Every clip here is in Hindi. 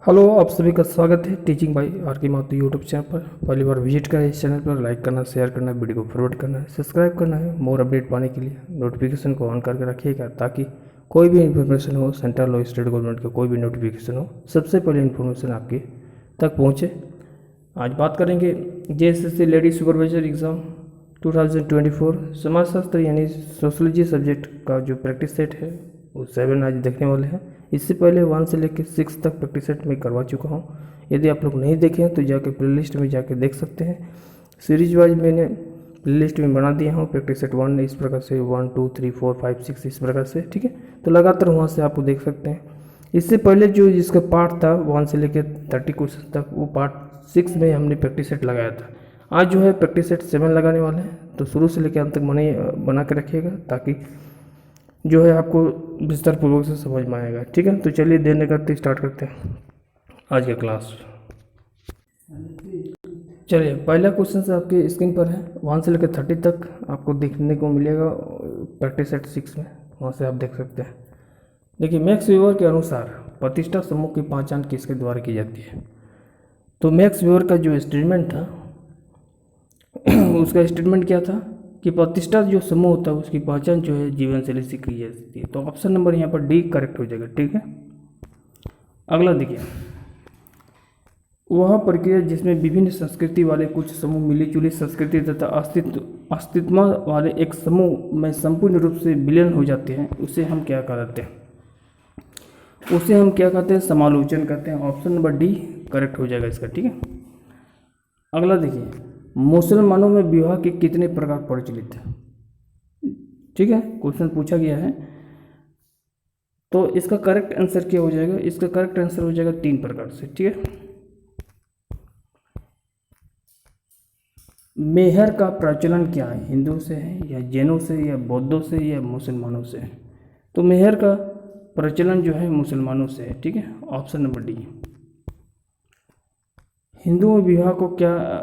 हेलो, आप सभी का स्वागत है टीचिंग बाय आर के माथुर यूट्यूब चैनल पर। पहली बार विजिट करें इस चैनल पर, लाइक करना, शेयर करना, वीडियो को फॉरवर्ड करना है, सब्सक्राइब करना है। मोर अपडेट पाने के लिए नोटिफिकेशन को ऑन करके रखिएगा ताकि कोई भी इन्फॉर्मेशन हो, सेंट्रल हो, स्टेट गवर्नमेंट का कोई भी नोटिफिकेशन हो, सबसे पहले इन्फॉर्मेशन आपके तक पहुँचे। आज बात करेंगे JSSC लेडी सुपरवाइजर एग्ज़ाम 2024 समाजशास्त्र यानी सोशोलॉजी सब्जेक्ट का जो प्रैक्टिस सेट है वो 7 आज देखने वाले हैं। इससे पहले 1 से लेकर 6 तक प्रैक्टिस सेट में करवा चुका हूँ। यदि आप लोग नहीं देखे हैं तो जाके प्लेलिस्ट में जाके देख सकते हैं। सीरीज वाइज मैंने प्लेलिस्ट में बना दिया हूँ। प्रैक्टिस सेट 1 इस प्रकार से 1 2 3 4 5 6 इस प्रकार से, ठीक है। तो लगातार वहाँ से आपको देख सकते हैं। इससे पहले जो जिसका पार्ट था 1 से लेकर 30 क्वेश्चन तक, वो पार्ट 6 में हमने प्रैक्टिस सेट लगाया था। आज जो है प्रैक्टिस सेट 7 लगाने वाले हैं, तो शुरू से लेकर अंत तक बना के रखिएगा ताकि जो है आपको विस्तार पूर्वक से समझ में आएगा, ठीक है। तो चलिए देर नहीं करते स्टार्ट करते हैं आज का क्लास। चलिए, पहला क्वेश्चन से आपके स्क्रीन पर है। 1 से लेकर 30 तक आपको देखने को मिलेगा प्रैक्टिस सेट 6 में, वहाँ से आप देख सकते हैं। देखिए, मैक्स वेबर के अनुसार प्रतिष्ठा समूह की पहचान किसके द्वारा की जाती है। तो मैक्स वेबर का जो स्टेटमेंट था उसका स्टेटमेंट क्या था कि प्रतिष्ठा जो समूह होता है उसकी पहचान जो है जीवन शैली से की जाती है। तो ऑप्शन नंबर यहाँ पर डी करेक्ट हो जाएगा, ठीक है। अगला देखिए, वह प्रक्रिया जिसमें विभिन्न संस्कृति वाले कुछ समूह मिली-जुली संस्कृति तथा अस्तित्व वाले एक समूह में संपूर्ण रूप से विलीन हो जाते हैं, उसे हम क्या कहते हैं? उसे हम क्या कहते हैं? समालोचन कहते हैं। ऑप्शन नंबर डी करेक्ट हो जाएगा इसका, ठीक है। अगला देखिए, मुसलमानों में विवाह के कितने प्रकार प्रचलित हैं? ठीक है, क्वेश्चन पूछा गया है। तो इसका करेक्ट आंसर क्या हो जाएगा? इसका करेक्ट आंसर हो जाएगा 3 प्रकार से, ठीक है। मेहर का प्रचलन क्या है? हिंदुओं से है या जैनों से या बौद्धों से या मुसलमानों से है? तो मेहर का प्रचलन जो है मुसलमानों से है, ठीक है। Option number D. हिंदुओं में विवाह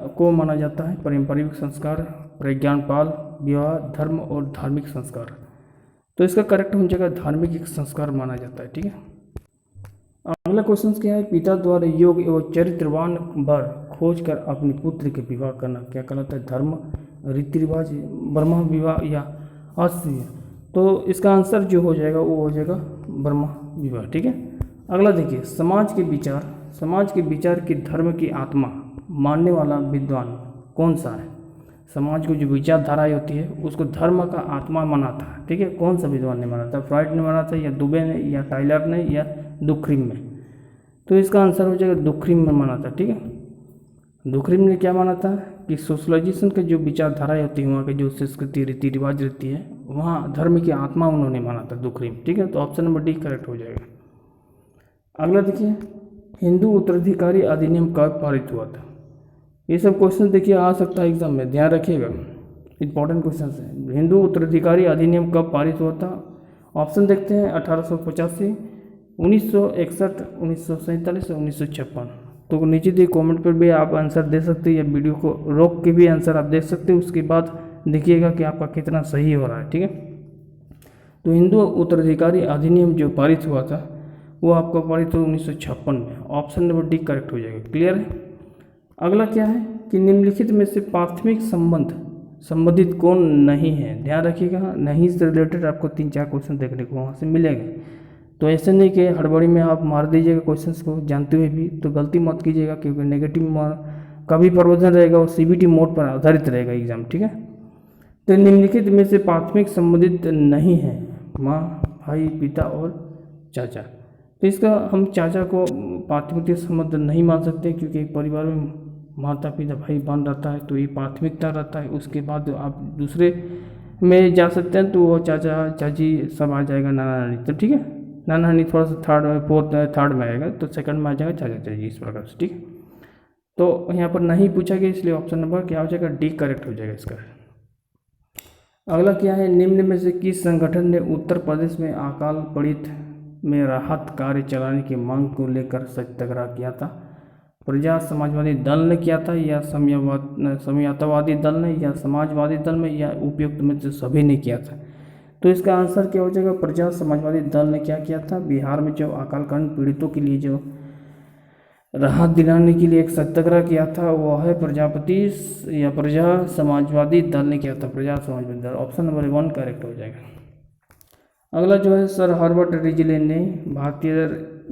को माना जाता है पारंपरिक संस्कार, प्रज्ञानपाल विवाह, धर्म और धार्मिक संस्कार। तो इसका करेक्ट हो जाएगा धार्मिक एक संस्कार माना जाता है, ठीक है। अगला क्वेश्चन क्या है? पिता द्वारा योग्य एवं चरित्रवान वर खोज कर अपनी पुत्र के विवाह करना क्या कहलाता है? धर्म, रीति रिवाज, ब्रह्म विवाह या अस्य? तो इसका आंसर जो हो जाएगा वो हो जाएगा ब्रह्म विवाह, ठीक है। अगला देखिए, समाज के विचार की धर्म की आत्मा मानने वाला विद्वान कौन सा है? समाज को जो विचारधाराएं होती है उसको धर्म का आत्मा माना था, ठीक है। कौन सा विद्वान ने माना था? फ्रॉइड ने माना था या दुबे ने या टाइलर ने या दुखरिम ने? तो इसका आंसर हो जाएगा दुखरिम ने माना था, ठीक है। दुखरिम ने क्या माना था कि सोशलाइजेशन के जो विचारधाराएं होती है, वहाँ की जो संस्कृति रीति रिवाज रहती है, वहाँ धर्म की आत्मा उन्होंने माना था, दुखरिम, ठीक है। तो ऑप्शन नंबर डी करेक्ट हो जाएगा। अगला देखिए, हिंदू उत्तराधिकारी अधिनियम कब पारित हुआ था? ये सब क्वेश्चन देखिए आ सकता है एग्जाम में, ध्यान रखिएगा, इंपॉर्टेंट क्वेश्चन है। हिंदू उत्तराधिकारी अधिनियम कब पारित हुआ था? ऑप्शन देखते हैं 1885, 1961, 1947 और 1956। तो नीचे दिए कमेंट पर भी आप आंसर दे सकते हैं या वीडियो को रोक के भी आंसर आप दे सकते हैं, उसके बाद देखिएगा कि आपका कितना सही हो रहा है, ठीक है। तो हिंदू उत्तराधिकारी अधिनियम जो पारित हुआ था वो आपका पारित हुआ 1956 में। ऑप्शन नंबर डी करेक्ट हो जाएगा, क्लियर है। अगला क्या है कि निम्नलिखित में से प्राथमिक संबंधित कौन नहीं है? ध्यान रखिएगा, नहीं से रिलेटेड आपको 3-4 क्वेश्चन देखने को वहाँ से मिलेगा। तो ऐसे नहीं कि हड़बड़ी में आप मार दीजिएगा क्वेश्चंस को जानते हुए भी, तो गलती मत कीजिएगा, क्योंकि नेगेटिव का भी प्रवर्धन रहेगा और CBT मोड पर आधारित रहेगा एग्जाम, ठीक है। तो निम्नलिखित में से प्राथमिक संबंधित नहीं है माँ, भाई, पिता और चाचा। तो इसका हम चाचा को प्राथमिकता संबंध नहीं मान सकते, क्योंकि परिवार में माता पिता भाई बहन रहता है तो ये प्राथमिकता रहता है। उसके बाद आप दूसरे में जा सकते हैं तो वो चाचा चाची सब आ जाएगा, नाना नानी। तो ठीक है, नाना नानी थोड़ा सा थर्ड में आएगा, तो सेकंड में आ जाएगा चाचा चाची, इस प्रकार से, ठीक है। तो यहाँ पर नहीं पूछा गया, इसलिए ऑप्शन नंबर क्या हो जाएगा? डी करेक्ट हो जाएगा इसका। अगला क्या है? निम्न में से किस संगठन ने उत्तर प्रदेश में अकाल पीड़ित में राहत कार्य चलाने की मांग को लेकर सत्याग्रह किया था? प्रजा समाजवादी दल ने किया था या समझौतावादी दल ने या समाजवादी दल में या उपयुक्त में से सभी ने किया था? तो इसका आंसर क्या हो जाएगा? प्रजा समाजवादी दल ने क्या किया था? बिहार में जो अकाल कांड पीड़ितों के लिए जो राहत दिलाने के लिए एक सत्याग्रह किया था, वो है प्रजापति या प्रजा समाजवादी दल ने किया था, प्रजा समाजवादी दल। ऑप्शन नंबर 1 करेक्ट हो जाएगा। अगला जो है सर हर्बर्ट रिजले ने भारतीय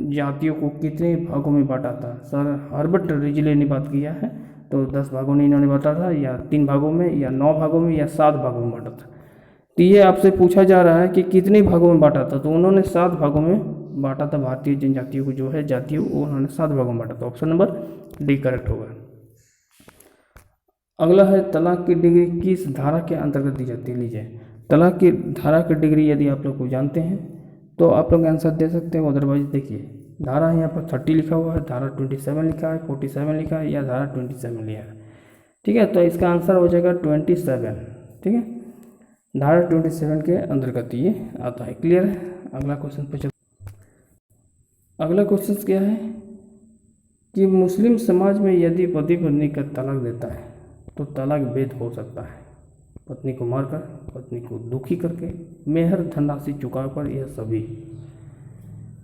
जातियों को कितने भागों में बांटा था? सर हर्बर्ट रिजले ने बात किया है, तो 10 भागों में इन्होंने बांटा था, या 3 भागों में, या 9 भागों में, या 7 भागों में बांटा था। तो ये आपसे पूछा जा रहा है कि कितने भागों में बांटा था, तो उन्होंने 7 भागों में बांटा था। भारतीय जनजातियों को जो है जातियों को उन्होंने 7 भागों में बांटा था। ऑप्शन नंबर डी करेक्ट होगा। अगला है तलाक की डिग्री किस धारा के अंतर्गत दी जाती है? लीजिए, तलाक की धारा की डिग्री यदि आप लोग को जानते हैं तो आप लोग आंसर दे सकते हैं, अदरवाइज देखिए धारा यहाँ पर 30 लिखा हुआ है, धारा 27 लिखा है, 47 लिखा है, या धारा 27 लिखा है। ठीक है, तो इसका आंसर हो जाएगा 27। ठीक है, धारा 27 के अंतर्गत ये आता है। क्लियर है? अगला क्वेश्चन पे चल। अगला क्वेश्चन क्या है कि मुस्लिम समाज में यदि पति पत्नी का तलाक देता है तो तलाक वैध हो सकता है पत्नी को मारकर, पत्नी को दुखी करके, मेहर धनराशि चुकाकर, यह सभी।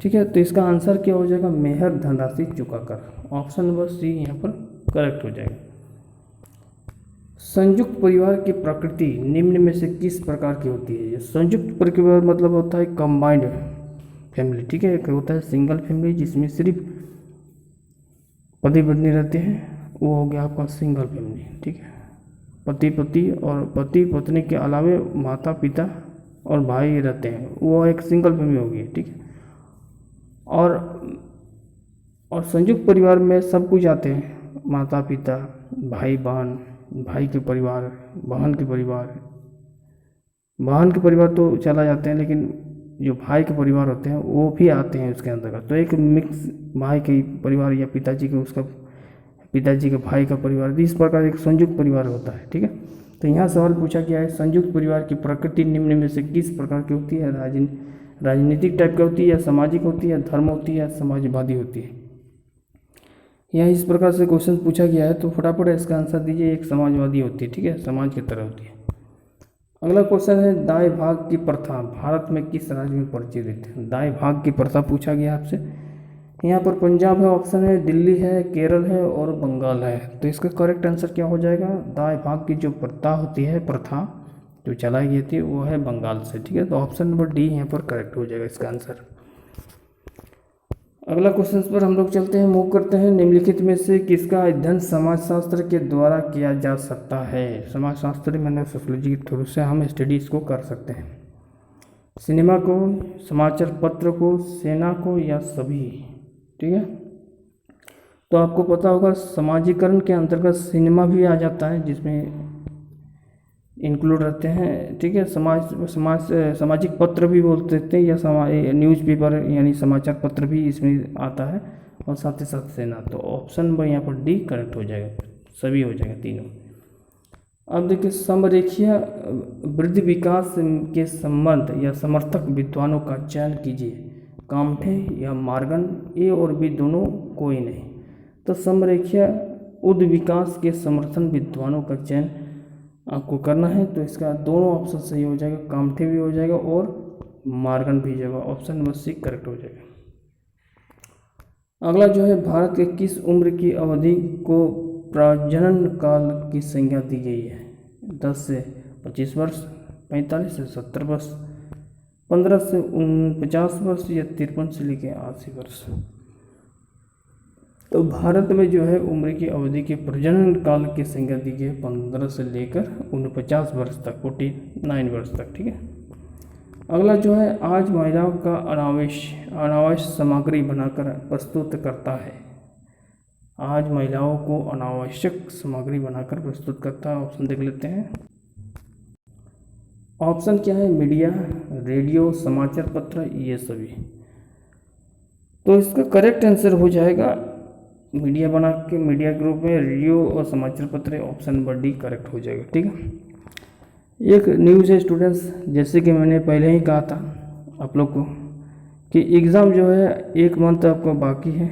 ठीक है, तो इसका आंसर क्या हो जाएगा? मेहर धनराशि चुकाकर। ऑप्शन नंबर सी यहाँ पर करेक्ट हो जाएगा। संयुक्त परिवार की प्रकृति निम्न में से किस प्रकार की होती है? संयुक्त परिवार मतलब होता है कंबाइंड फैमिली। ठीक है, एक होता है सिंगल फैमिली जिसमें सिर्फ पति पत्नी रहते हैं, वो हो गया आपका सिंगल फैमिली। ठीक है, पति पति और पति पत्नी के अलावे माता पिता और भाई रहते हैं, वो एक सिंगल फैमिली होगी। ठीक है, और संयुक्त परिवार में सब कुछ आते हैं, माता पिता, भाई बहन, भाई के परिवार, बहन के परिवार, बहन के परिवार तो चला जाते हैं, लेकिन जो भाई के परिवार होते हैं वो भी आते हैं उसके अंतर्गत। तो एक मिक्स भाई के परिवार या पिताजी के उसका पिताजी के भाई का परिवार, इस प्रकार एक संयुक्त परिवार होता है। ठीक है, तो यहाँ सवाल पूछा गया है संयुक्त परिवार की प्रकृति निम्न में से किस प्रकार की होती है? राजनीतिक टाइप की होती है, या सामाजिक होती है, धर्म होती है, या समाजवादी होती है? यहाँ इस प्रकार से क्वेश्चन पूछा गया है, तो फटाफट इसका आंसर दीजिए। एक समाजवादी होती है। ठीक है, समाज की तरह होती है। अगला क्वेश्चन है दाएं भाग की प्रथा भारत में किस राज्य में प्रचलित है? दाएं भाग की प्रथा पूछा गया आपसे। यहाँ पर पंजाब है, ऑप्शन है, दिल्ली है, केरल है, और बंगाल है। तो इसका करेक्ट आंसर क्या हो जाएगा? दाएं भाग की जो प्रथा होती है, प्रथा जो चलाई गई थी, वो है बंगाल से। ठीक है, तो ऑप्शन नंबर डी यहाँ पर करेक्ट हो जाएगा इसका आंसर। अगला क्वेश्चन पर हम लोग चलते हैं, मूव करते हैं। निम्नलिखित में से किसका अध्ययन समाजशास्त्र के द्वारा किया जा सकता है? समाजशास्त्र मैंने सोशियोलॉजी के थ्रू से हम स्टडीज़ को कर सकते हैं। सिनेमा को, समाचार पत्र को, सेना को, या सभी? ठीक है, तो आपको पता होगा समाजीकरण के अंतर्गत सिनेमा भी आ जाता है, जिसमें इंक्लूड रहते हैं। ठीक है, सामाजिक पत्र भी बोल सकते हैं, या न्यूज़पेपर यानी समाचार पत्र भी इसमें आता है, और साथ ही साथ सेना। तो ऑप्शन नंबर यहाँ पर डी करेक्ट हो जाएगा, सभी हो जाएगा तीनों। अब देखिए, समरेखीय वृद्धि विकास के संबंध या समर्थक विद्वानों का चयन कीजिए। कामठे या मार्गन, ए और बी दोनों, कोई नहीं। तो समरेखीय उद विकास के समर्थन विद्वानों का चयन आपको करना है, तो इसका दोनों ऑप्शन सही हो जाएगा, कामठे भी हो जाएगा और मार्गन भी हो जाएगा। ऑप्शन नंबर सी करेक्ट हो जाएगा। अगला जो है, भारत के किस उम्र की अवधि को प्रजनन काल की संज्ञा दी गई है? 10 से 25 वर्ष, 45 से 70 वर्ष, 15 से 49 वर्ष, या 53 से लेकर 80 वर्ष? तो भारत में जो है उम्र की अवधि के प्रजनन काल की संज्ञा दी गई है 15 से लेकर 49 वर्ष तक, 49 वर्ष तक। ठीक है, अगला जो है, आज महिलाओं का अनावश्यक सामग्री बनाकर प्रस्तुत करता है। आज महिलाओं को अनावश्यक सामग्री बनाकर प्रस्तुत करता है। ऑप्शन देख लेते हैं। ऑप्शन क्या है? मीडिया, रेडियो, समाचार पत्र, ये सभी। तो इसका करेक्ट आंसर हो जाएगा मीडिया बना के, मीडिया ग्रुप में रेडियो और समाचार पत्र। ऑप्शन नंबर डी करेक्ट हो जाएगा। ठीक है, एक न्यूज़ है स्टूडेंट्स, जैसे कि मैंने पहले ही कहा था आप लोग को कि एग्ज़ाम जो है 1 मंथ आपको बाकी है।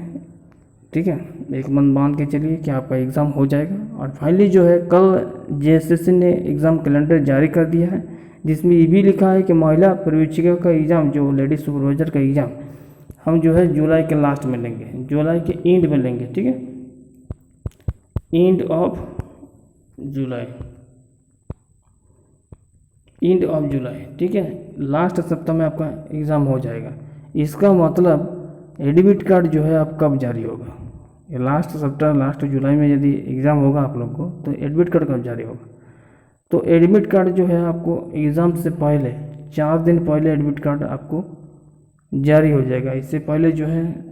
ठीक है, 1 मंथ मान के चलिए कि आपका एग्ज़ाम हो जाएगा। और फाइनली जो है कल जेएसएससी ने एग्ज़ाम कैलेंडर जारी कर दिया है, जिसमें ये भी लिखा है कि महिला प्रवेशिका का एग्ज़ाम, जो लेडीज सुपरवाइजर का एग्ज़ाम हम जो है जुलाई के लास्ट में लेंगे, जुलाई के एंड में लेंगे, ठीक है, end of July, end of July, ठीक है, लास्ट सप्ताह में आपका एग्ज़ाम हो जाएगा। इसका मतलब एडमिट कार्ड जो है आप कब जारी होगा, ये लास्ट सप्ताह, लास्ट जुलाई में यदि एग्ज़ाम होगा आप लोग को, तो एडमिट कार्ड कब जारी होगा। तो एडमिट कार्ड जो है आपको एग्ज़ाम से पहले 4 दिन पहले एडमिट कार्ड आपको जारी हो जाएगा। इससे पहले जो है,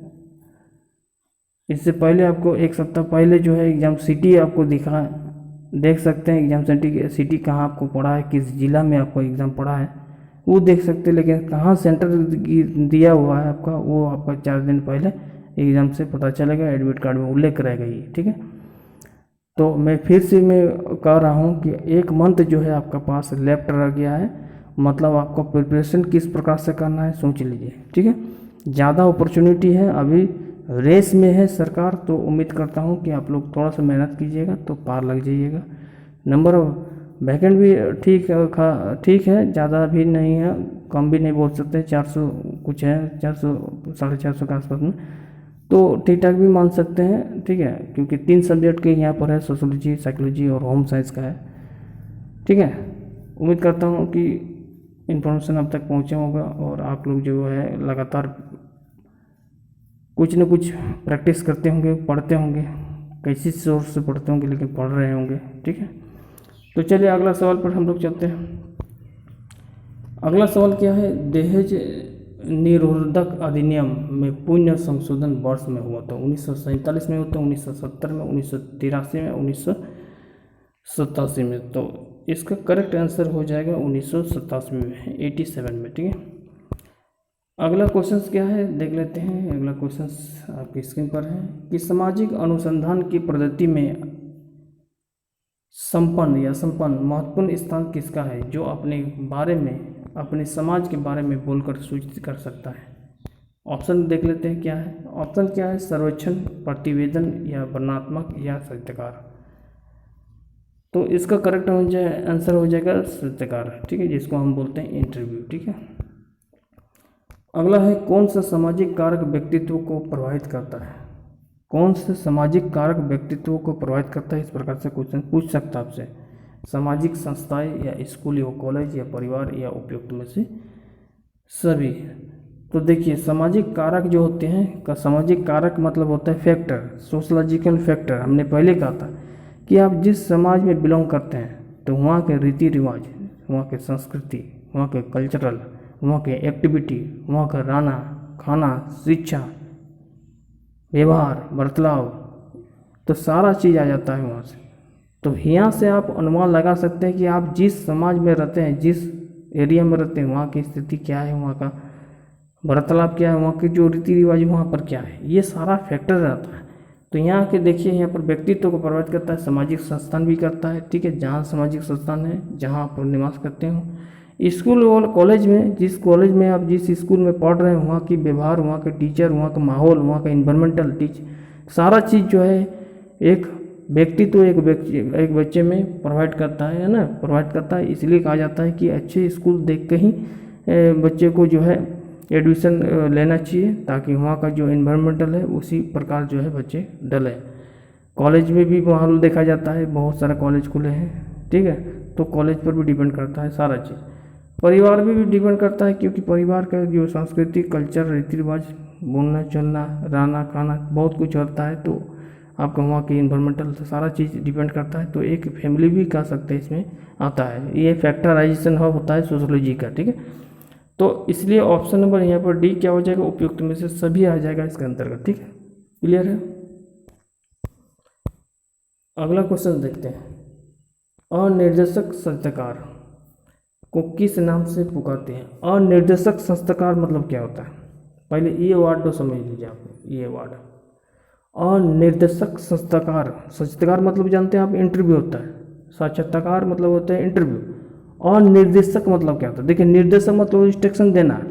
इससे पहले आपको 1 सप्ताह पहले जो है एग्ज़ाम सिटी आपको देख सकते हैं, एग्ज़ाम सिटी कहाँ आपको पड़ा है, किस ज़िला में आपको एग्ज़ाम पड़ा है वो देख सकते हैं, लेकिन कहाँ सेंटर दिया हुआ है आपका वो आपका 4 दिन पहले एग्ज़ाम से पता चलेगा, एडमिट कार्ड में उल्लेख रहेगा ये, ठीक है। तो मैं फिर से मैं कह रहा हूँ कि 1 मंथ जो है आपका पास लेफ्ट रह गया है, मतलब आपको प्रिपरेशन किस प्रकार से करना है सोच लीजिए, ठीक है। ज़्यादा अपॉर्चुनिटी है, अभी रेस में है सरकार, तो उम्मीद करता हूँ कि आप लोग थोड़ा सा मेहनत कीजिएगा तो पार लग जाइएगा। नंबर ऑफ वैकेंट भी ठीक है, ज़्यादा भी नहीं है, कम भी नहीं बोल सकते, 400 कुछ है, 400 450 के आसपास में, तो ठीक ठाक भी मान सकते हैं, ठीक है, क्योंकि 3 सब्जेक्ट के यहाँ पर है, सोशोलॉजी, साइकोलॉजी और होम साइंस का है, ठीक है। उम्मीद करता हूँ कि इन्फॉर्मेशन अब तक पहुँचा होगा और आप लोग जो है लगातार कुछ न कुछ प्रैक्टिस करते होंगे, पढ़ते होंगे, कैसी सोर्स से पढ़ते होंगे लेकिन पढ़ रहे होंगे, ठीक है। तो चलिए अगला सवाल पर हम लोग चलते हैं। अगला सवाल क्या है, दहेज निरोधक अधिनियम में पुण्य संशोधन वर्ष में हुआ था, 1947 में होता है, 1970 में, 1983 में, 1987 में। तो इसका करेक्ट आंसर हो जाएगा 1987 में, 87 में, ठीक है। अगला क्वेश्चन क्या है देख लेते हैं। अगला क्वेश्चन आपकी स्क्रीन पर है कि सामाजिक अनुसंधान की पद्धति में संपन्न महत्वपूर्ण स्थान किसका है, जो अपने बारे में, अपने समाज के बारे में बोलकर सूचित कर सकता है। ऑप्शन देख लेते हैं क्या है। ऑप्शन क्या है, सर्वेक्षण, प्रतिवेदन या वर्णनात्मक या साहित्यकार। तो इसका करेक्ट आंसर हो जाएगा साहित्यकार, ठीक है, जिसको हम बोलते हैं इंटरव्यू, ठीक है। अगला है, कौन सा सामाजिक कारक व्यक्तित्व को प्रभावित करता है। कौन से सामाजिक कारक व्यक्तित्व को प्रभावित करता है, इस प्रकार से क्वेश्चन पूछ सकता है आपसे। सामाजिक संस्थाएं या स्कूल या कॉलेज या परिवार या उपयुक्त में से सभी। तो देखिए सामाजिक कारक जो होते हैं का सामाजिक कारक मतलब होता है फैक्टर, सोशलॉजिकल फैक्टर। हमने पहले कहा था कि आप जिस समाज में बिलोंग करते हैं तो वहाँ के रीति रिवाज, वहाँ के संस्कृति, वहाँ के कल्चरल, वहाँ के एक्टिविटी, वहाँ का रहना खाना, शिक्षा, व्यवहार, बर्ताव, तो सारा चीज़ आ जाता है वहाँ से। तो यहाँ से आप अनुमान लगा सकते हैं कि आप जिस समाज में रहते हैं, जिस एरिया में रहते हैं, वहाँ की स्थिति क्या है, वहाँ का बर्ताव क्या है, वहाँ के जो रीति रिवाज वहाँ पर क्या है, ये सारा फैक्टर रहता है। तो यहाँ के देखिए, यहाँ पर व्यक्तित्व को प्रभावित करता है, सामाजिक संस्थान भी करता है, ठीक है, जहाँ सामाजिक संस्थान है, जहाँ आप निवास करते हो, स्कूल और कॉलेज में, जिस कॉलेज में आप जिस स्कूल में पढ़ रहे हैं वहाँ की व्यवहार, वहाँ के टीचर, वहाँ का माहौल, वहाँ का इन्वायरमेंटल सारा चीज़ जो है एक व्यक्तित्व एक बच्चे में प्रोवाइड करता है ना, प्रोवाइड करता है। इसलिए कहा जाता है कि अच्छे स्कूल देख के ही बच्चे को जो है एडमिशन लेना चाहिए, ताकि वहाँ का जो इन्वायरमेंटल है उसी प्रकार जो है बच्चे डले। कॉलेज में भी माहौल देखा जाता है, बहुत सारे कॉलेज खुले हैं, ठीक है, तो कॉलेज पर भी डिपेंड करता है सारा चीज़। परिवार भी डिपेंड करता है, क्योंकि परिवार का जो सांस्कृतिक कल्चर, रीति रिवाज, बोलना चलना, रहना खाना, बहुत कुछ होता है। तो आपका वहाँ की इन्वायरमेंटल सारा चीज़ डिपेंड करता है। तो एक फैमिली भी कह सकते हैं इसमें आता है, ये फैक्टराइजेशन होता है सोशोलॉजी का, ठीक है। तो इसलिए ऑप्शन नंबर यहाँ पर डी क्या हो जाएगा, उपयुक्त में से सभी आ जाएगा इसके अंतर्गत, ठीक है, क्लियर है। अगला क्वेश्चन देखते हैं, अनिर्देशक साहित्यकार को किस नाम से पुकारते हैं। अनिर्देशक साहित्यकार मतलब क्या होता है, पहले ये वर्ड तो समझ लीजिए आप, ये वर्ड अनिर्देशक साहित्यकार मतलब जानते हैं आप, इंटरव्यू होता है। साक्षात्कार मतलब होता है इंटरव्यू। अनिर्देशक मतलब क्या होता है, देखिए निर्देशक मतलब इंस्ट्रक्शन देना,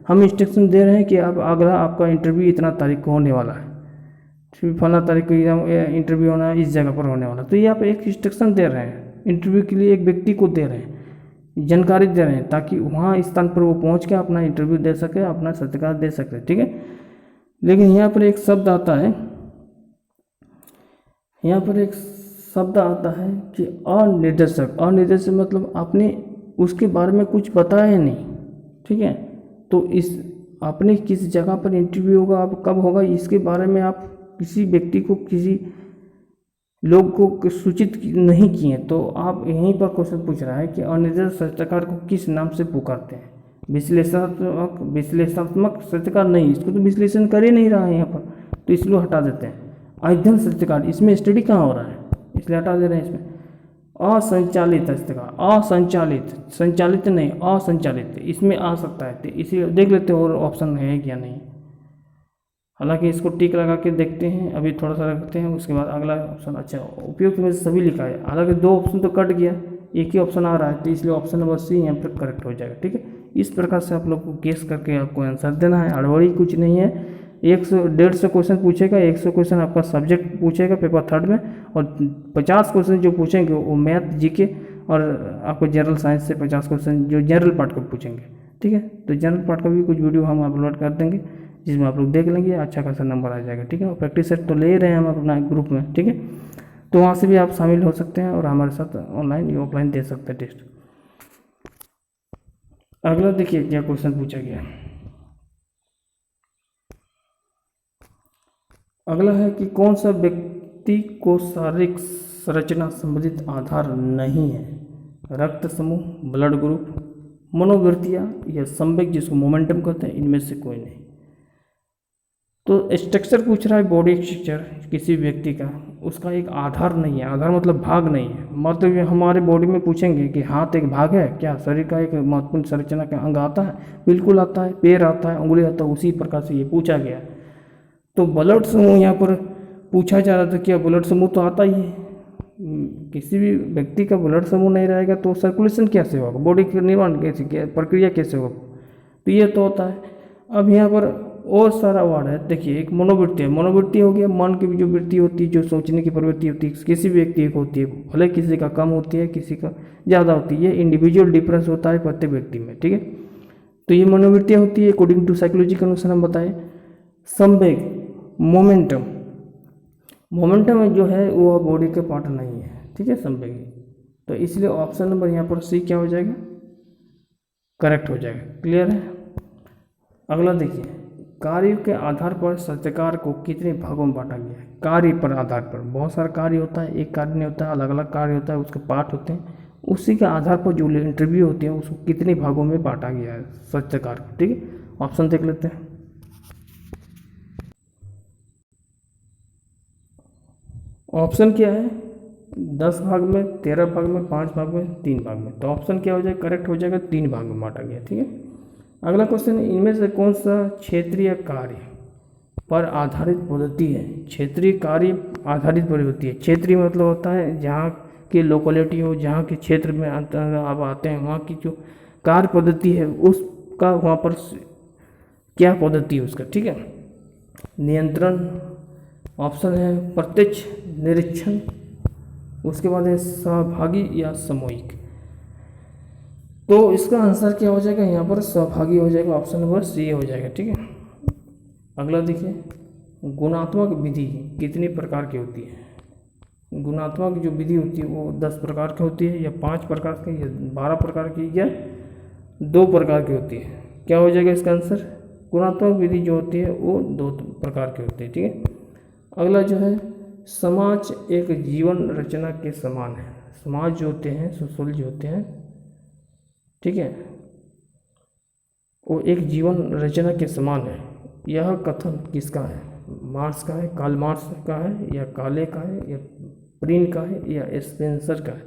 हम इंस्ट्रक्शन दे रहे हैं कि अब अगला आपका इंटरव्यू इतना तारीख को होने वाला है, फला तारीख को इंटरव्यू होना है, इस जगह पर होने वाला। तो ये आप एक इंस्ट्रक्शन दे रहे हैं, इंटरव्यू के लिए एक व्यक्ति को दे रहे हैं, जानकारी दे रहे हैं, ताकि वहाँ स्थान पर वो पहुँच के अपना इंटरव्यू दे सके, अपना साक्षात्कार दे सके, ठीक है। लेकिन यहाँ पर एक शब्द आता है, यहाँ पर एक शब्द आता है कि अनिर्देशक। अनिर्देशक मतलब आपने उसके बारे में कुछ बताया नहीं, ठीक है। तो इस आपने किस जगह पर इंटरव्यू होगा, आप कब होगा, इसके बारे में आप किसी व्यक्ति को, किसी लोग को सूचित नहीं किए, तो आप यहीं पर क्वेश्चन पूछ रहा है कि अनिर्देशित साहित्यकार को किस नाम से पुकारते हैं। विश्लेषणात्मक साहित्यकार नहीं, इसको तो विश्लेषण कर ही नहीं रहा है यहाँ पर, तो इसलिए हटा देते हैं। अध्ययन साहित्यकार, इसमें स्टडी कहाँ हो रहा है, इसलिए हटा दे रहे हैं इसमें। असंचालित साहित्यकार, असंचालित, संचालित नहीं, असंचालित, इसमें आ सकता है, तो इसी देख लेते हैं और ऑप्शन है क्या नहीं। हालांकि इसको टिक लगा के देखते हैं, अभी थोड़ा सा रखते हैं, उसके बाद अगला ऑप्शन। अच्छा, उपयुक्त में सभी लिखा है, हालांकि 2 ऑप्शन तो कट गया, एक ही ऑप्शन आ रहा है, तो इसलिए ऑप्शन नंबर सी यहाँ पर करेक्ट हो जाएगा, ठीक है। इस प्रकार से आप लोग को गेस करके आपको आंसर देना है, हड़बड़ी कुछ नहीं है। 100-150 क्वेश्चन पूछेगा, 100 क्वेश्चन आपका सब्जेक्ट पूछेगा पेपर 3 में, और 50 क्वेश्चन जो पूछेंगे वो मैथ, जीके और आपको जनरल साइंस से 50 क्वेश्चन जो जनरल पार्ट को पूछेंगे, ठीक है। तो जनरल पार्ट का भी कुछ वीडियो हम अपलोड कर देंगे, जिसमें आप लोग देख लेंगे, अच्छा खासा नंबर आ जाएगा, ठीक है। और प्रैक्टिस सेट तो ले ही रहे हैं हम अपना ग्रुप में, ठीक है। तो वहाँ से भी आप शामिल हो सकते हैं और हमारे साथ ऑनलाइन या ऑफलाइन दे सकते हैं टेस्ट। अगला देखिए क्या क्वेश्चन पूछा गया। अगला है कि कौन सा व्यक्ति को शारीरिक संरचना संबंधित आधार नहीं है। रक्त समूह, ब्लड ग्रुप, मनोवृत्तियाँ या संवेग जिसको मोमेंटम कहते हैं, इनमें से कोई नहीं। तो स्ट्रक्चर पूछ रहा है, बॉडी स्ट्रक्चर किसी व्यक्ति का, उसका एक आधार नहीं है। आधार मतलब भाग नहीं है, मतलब ये हमारे बॉडी में पूछेंगे कि हाथ एक भाग है क्या, शरीर का एक महत्वपूर्ण संरचना का अंग आता है, बिल्कुल आता है। पैर आता है, उंगली आता है, उसी प्रकार से ये पूछा गया। तो ब्लड समूह यहाँ पर पूछा जा रहा था, क्या ब्लड समूह तो आता ही है, किसी भी व्यक्ति का ब्लड समूह नहीं रहेगा तो सर्कुलेशन कैसे होगा, बॉडी का निर्माण कैसे, प्रक्रिया कैसे होगा, तो ये तो होता है। अब यहाँ पर और सारा वर्ड है, देखिए एक मनोवृत्ति है। मनोवृत्ति हो गया मन की जो वृत्ति होती है, जो सोचने की प्रवृत्ति होती है, किसी भी व्यक्ति को होती है, भले किसी का कम होती है, किसी का ज़्यादा होती है, इंडिविजुअल डिफरेंस होता है प्रत्येक व्यक्ति में, ठीक है। तो ये मनोवृत्तियाँ होती है अकॉर्डिंग टू साइकोलॉजी के अनुसार हम बताएं। संवेग, मोमेंटम, मोमेंटम जो है वो बॉडी के पार्ट नहीं है, ठीक है, संवेग। तो इसलिए ऑप्शन नंबर यहाँ पर सी क्या हो जाएगा, करेक्ट हो जाएगा। क्लियर है। अगला देखिए, कार्य के आधार पर साहित्यकार को कितने भागों में बांटा गया है। कार्य पर आधार पर, बहुत सारा कार्य होता है, एक कार्य नहीं होता है, अलग अलग कार्य होता है, उसके पार्ट होते हैं, उसी के आधार पर जो इंटरव्यू होती है उसको कितने भागों में बांटा गया है साहित्यकार को, ठीक है। ऑप्शन देख लेते हैं। ऑप्शन क्या है, 10 भाग में, 13 भाग में, 5 भाग में, 3 भाग में। तो ऑप्शन क्या हो जाएगा, करेक्ट हो जाएगा, 3 भाग में बांटा गया, ठीक है। अगला क्वेश्चन, इनमें से कौन सा क्षेत्रीय कार्य पर आधारित पद्धति है। क्षेत्रीय कार्य आधारित पद्धति है। क्षेत्रीय मतलब होता है जहाँ की लोकेलिटी हो, जहाँ के क्षेत्र में आप आते हैं, वहाँ की जो कार्य पद्धति है उसका वहाँ पर क्या पद्धति है उसका, ठीक है। नियंत्रण, ऑप्शन है प्रत्यक्ष निरीक्षण, उसके बाद है सहभागी या सामूहिक। तो इसका आंसर क्या हो जाएगा, यहाँ पर सहभागी हो जाएगा, ऑप्शन नंबर सी हो जाएगा, ठीक है। अगला देखिए, गुणात्मक विधि कितनी प्रकार की होती है। गुणात्मक जो विधि होती है वो 10 प्रकार की होती है, या 5 प्रकार की, या 12 प्रकार की, या 2 प्रकार की होती है। क्या हो जाएगा इसका आंसर, गुणात्मक विधि जो होती है वो 2 प्रकार की होती है, ठीक है। अगला जो है, समाज एक जीवन रचना के समान है। समाज जो होते हैं, सोशल जो होते हैं, ठीक है, वो एक जीवन रचना के समान है। यह कथन किसका है, मार्क्स का है, कार्ल मार्क्स का है, या काले का है, या प्रिन का है, या स्पेंसर का है।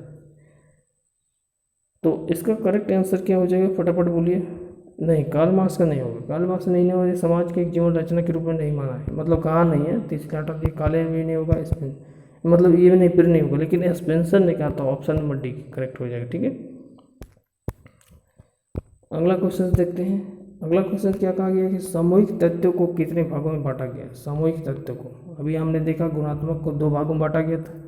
तो इसका करेक्ट आंसर क्या हो जाएगा, फटाफट बोलिए। नहीं, कार्ल मार्क्स का नहीं होगा, कार्ल मार्क्स नहीं होगा, ये समाज के एक जीवन रचना के रूप में नहीं माना है, मतलब कहा नहीं है, तो इसका हटा दिए। काले भी नहीं होगा, मतलब ये भी नहीं, फिर नहीं होगा, लेकिन स्पेंसर ने कहा, तो ऑप्शन नंबर डी करेक्ट हो जाएगा, ठीक है। अगला क्वेश्चन देखते हैं। अगला क्वेश्चन क्या कहा गया कि सामूहिक तथ्यों को कितने भागों में बांटा गया। सामूहिक तथ्यों को अभी हमने देखा, गुणात्मक को 2 भागों में बांटा गया था।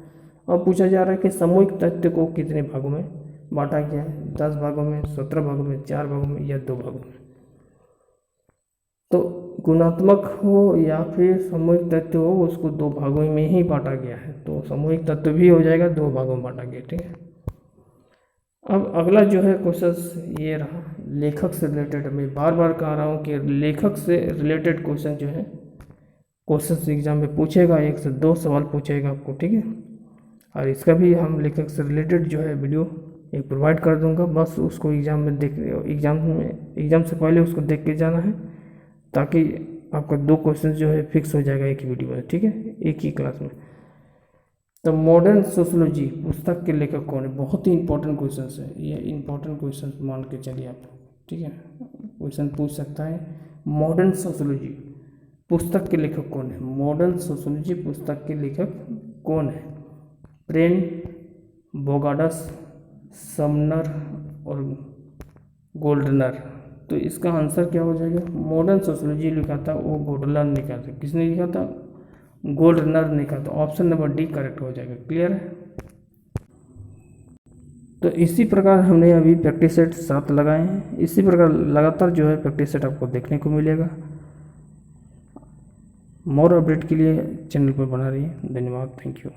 अब पूछा जा रहा है कि सामूहिक तथ्य को कितने भागों में बांटा गया है। 10 भागों में, 17 भागों में, 4 भागों में, या 2 भागों में। तो गुणात्मक हो या फिर सामूहिक तत्व हो, उसको दो भागों में ही बांटा गया है। तो सामूहिक तत्व भी हो जाएगा, दो भागों में बांटा गया, ठीक है। अब अगला जो है क्वेश्चन ये रहा, लेखक से रिलेटेड। मैं बार बार कह रहा हूँ कि लेखक से रिलेटेड क्वेश्चन जो है क्वेश्चन एग्जाम में पूछेगा, 1 से 2 सवाल पूछेगा आपको, ठीक है। और इसका भी हम लेखक से रिलेटेड जो है वीडियो एक प्रोवाइड कर दूंगा, बस उसको एग्ज़ाम से पहले उसको देख के जाना है, ताकि आपका 2 क्वेश्चन जो है फिक्स हो जाएगा एक ही वीडियो में, ठीक है, एक ही क्लास में। तो मॉडर्न सोशोलॉजी पुस्तक के लेखक कौन है? बहुत ही इंपॉर्टेंट क्वेश्चन है ये, इंपॉर्टेंट क्वेश्चन मान के चलिए आप, ठीक है। क्वेश्चन पूछ सकता है, मॉडर्न सोशोलॉजी पुस्तक के लेखक कौन है? मॉडर्न सोशोलॉजी पुस्तक के लेखक कौन है? प्रेन, बोगाडस, समनर और गोल्डनर। तो इसका आंसर क्या हो जाएगा? मॉडर्न सोशोलॉजी लिखा था वो गोल्डनर ने लिखा था। किसने लिखा था? गोल्डनर ने लिखा था। ऑप्शन नंबर डी करेक्ट हो जाएगा। क्लियर है? तो इसी प्रकार हमने अभी प्रैक्टिस सेट 7 लगाए हैं। इसी प्रकार लगातार जो है प्रैक्टिस सेट आपको देखने को मिलेगा। मोर अपडेट के लिए चैनल पर बना रहिए। धन्यवाद। Thank you.